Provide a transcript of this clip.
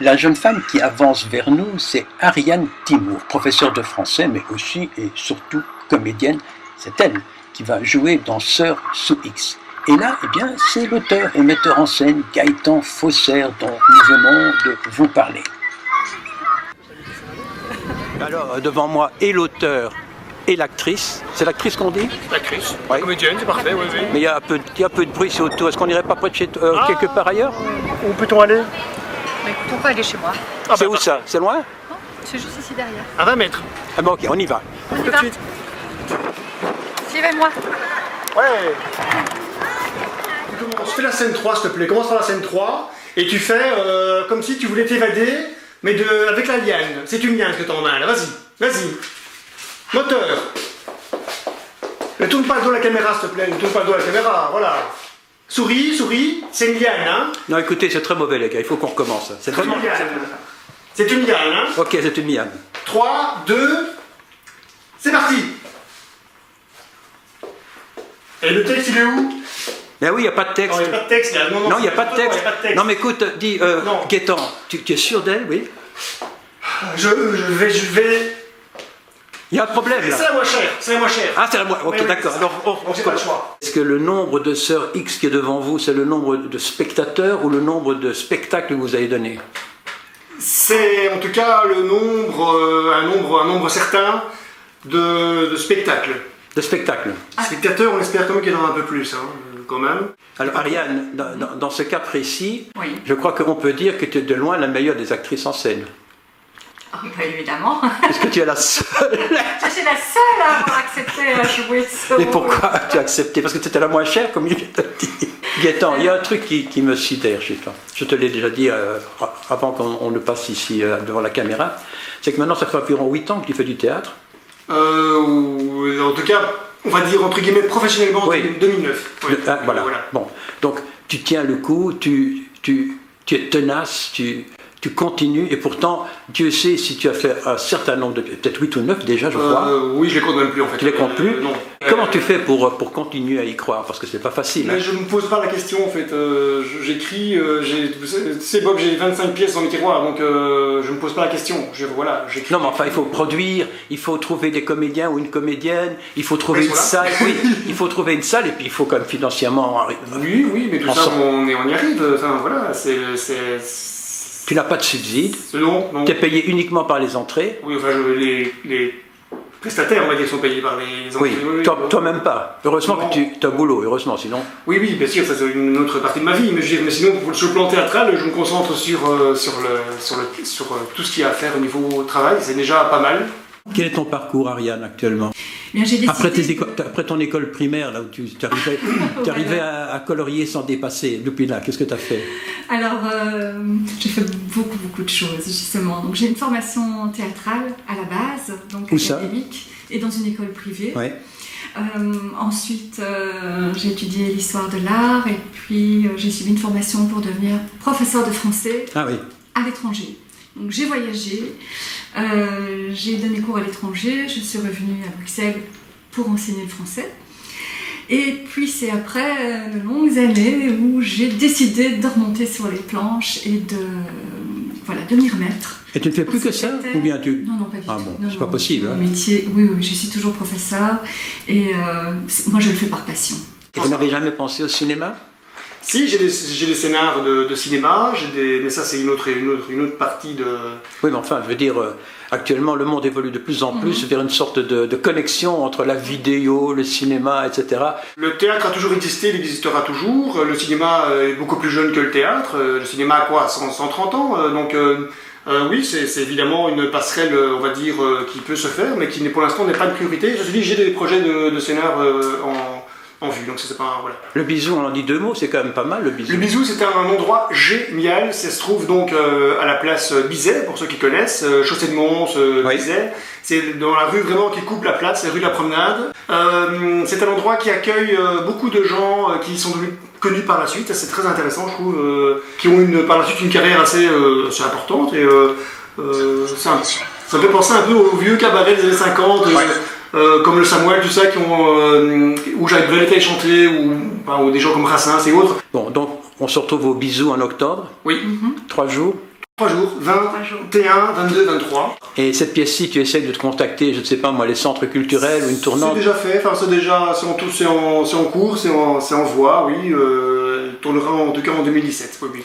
La jeune femme qui avance vers nous, c'est Ariane Timour, professeure de français, mais aussi et surtout comédienne. C'est elle qui va jouer dans Sœur sous X. Et là, eh bien, c'est l'auteur et metteur en scène Gaëtan Faussaire dont nous venons de vous parler. Alors, devant moi est l'auteur et l'actrice. C'est l'actrice qu'on dit? L'actrice, Oui. la comédienne, c'est parfait, oui, oui. Mais il y a un peu de bruit, c'est autour. Est-ce qu'on n'irait pas près de chez quelque part ailleurs? Où peut-on aller? Mais écoute, on peut aller chez moi. C'est où ça? C'est loin? Non, c'est juste ici derrière. À 20 mètres. Ah bon, ok, on y va. On y Tout de va. suite. Suivez-moi. Ouais. On se fait la scène 3, s'il te plaît. Commence par la scène 3 et tu fais comme si tu voulais t'évader, mais avec la liane. C'est une liane que t'as en main, là. Vas-y, vas-y. Moteur. Ne tourne pas le dos à la caméra, s'il te plaît. Ne tourne pas le dos à la caméra, voilà. Souris, souris. C'est une liane, hein. Non, écoutez, c'est très mauvais, les gars. Il faut qu'on recommence. C'est vraiment... une liane. C'est une liane, hein. Ok, c'est une liane. 3, 2, c'est parti. Et le texte, il est où? Mais oui, il n'y a pas de texte. Non, il n'y a pas de texte, là. Non, il n'y a pas de texte. Il y a pas de texte. Non, mais écoute, dis, Non. Gaëtan, tu es sûr d'elle, oui? Je vais... Il y a un problème, C'est là. la moins chère, c'est la moins chère. Ah, c'est la moi. Ok, Oui, oui, d'accord. c'est ça. Alors, on J'ai pas le choix. Est-ce que le nombre de Sœur X qui est devant vous, c'est le nombre de spectateurs ou le nombre de spectacles que vous avez donné? C'est en tout cas le nombre, un nombre certain de spectacles. De spectacles. Spectateurs, on espère quand même qu'il y en aura un peu plus, hein, quand même. Alors, Ariane, dans ce cas précis, Oui. je crois qu'on peut dire que tu es de loin la meilleure des actrices en scène. Ah, bah, évidemment. Est-ce que tu es la seule? Je suis la seule à avoir accepté à jouer ce Et rôle. pourquoi tu as accepté? Parce que c'était la moins chère, comme il t'a dit. Gaëtan, il y a un truc qui me sidère chez toi. Je te l'ai déjà dit avant qu'on ne passe ici devant la caméra. C'est que maintenant, ça fait environ 8 ans que tu fais du théâtre. En tout cas, on va dire entre guillemets professionnellement, Oui. 2009. Ouais. Voilà. Bon. Donc, tu tiens le coup, tu es tenace, tu continues, et pourtant, Dieu sait si tu as fait un certain nombre de... Peut-être 8 ou 9 déjà, je crois. Oui, je les compte même plus en fait. Tu les comptes plus? Non. Comment tu fais pour continuer à y croire? Parce que c'est pas facile. Mais je ne me pose pas la question en fait. J'écris, c'est Bob, j'ai 25 pièces dans mes tiroirs, donc je ne me pose pas la question. Voilà, j'écris. Non, mais enfin, il faut produire, il faut trouver des comédiens ou une comédienne, il faut trouver une salle, oui, il faut trouver une salle, et puis il faut quand même financièrement... Oui, mais tout ça, on y arrive. Enfin, voilà, Tu n'as pas de subside, Non. tu es payé uniquement par les entrées. Oui, enfin, les prestataires, on va dire, sont payés par les entrées. Oui, toi-même pas. Heureusement que tu as boulot, heureusement, sinon... Oui, bien sûr, ça c'est une autre partie de ma vie, mais sinon, sur le plan théâtral, je me concentre sur tout ce qu'il y a à faire au niveau travail, c'est déjà pas mal. Quel est ton parcours, Ariane, actuellement? Bien, j'ai décidé... Après ton école primaire, là où tu arrivais à colorier sans dépasser, depuis là, qu'est-ce que tu as fait? Alors, j'ai fait beaucoup de choses, justement. Donc, j'ai une formation théâtrale à la base, donc où ça? académique, et dans une école privée. Ouais. Ensuite, j'ai étudié l'histoire de l'art, et puis j'ai suivi une formation pour devenir professeur de français Ah oui. à l'étranger. Donc, j'ai voyagé, j'ai donné cours à l'étranger, je suis revenue à Bruxelles pour enseigner le français. Et puis c'est après de longues années où j'ai décidé de remonter sur les planches et de m'y remettre. Et tu ne fais plus que ça? Ou bien tu... Non, pas du tout. Ah bon, Non, c'est pas possible. Hein. Métier, oui, je suis toujours professeur et moi je le fais par passion. Et vous n'avez jamais pensé au cinéma? Si, j'ai des scénars de cinéma, mais ça c'est une autre partie de... Oui, mais enfin, je veux dire, actuellement, le monde évolue de plus en plus vers une sorte de connexion entre la vidéo, le cinéma, etc. Le théâtre a toujours existé, il existera toujours. Le cinéma est beaucoup plus jeune que le théâtre. Le cinéma a quoi, 130 ans, donc oui, c'est évidemment une passerelle, on va dire, qui peut se faire, mais qui pour l'instant n'est pas une priorité. Je te dis, j'ai des projets de scénar en vue, donc c'est pas... Voilà. Le Bisou, on en dit 2 mots, c'est quand même pas mal, le Bisou. Le Bisou, c'est un endroit génial. Ça se trouve donc à la place Bizet, pour ceux qui connaissent, chaussée de Mons, Oui. Bizet. C'est dans la rue vraiment qui coupe la place, c'est rue de la Promenade. C'est un endroit qui accueille beaucoup de gens qui sont devenus connus par la suite. C'est très intéressant, je trouve, qui ont par la suite une carrière assez importante. Et ça me fait penser un peu aux vieux cabarets des années 50. Comme le Samuel, tout ça, où Jacques Brel était chanté, ou des gens comme Brassens et autres. Bon, donc on se retrouve au Bisou en octobre. Oui. 3 jours. 3 jours, 21, 22, 23. Et cette pièce-ci, tu essayes de te contacter, je ne sais pas moi, les centres culturels ou une tournante? C'est déjà fait, enfin c'est en cours, c'est en voie, oui. Tournera en tout cas en 2017. Oui, oui.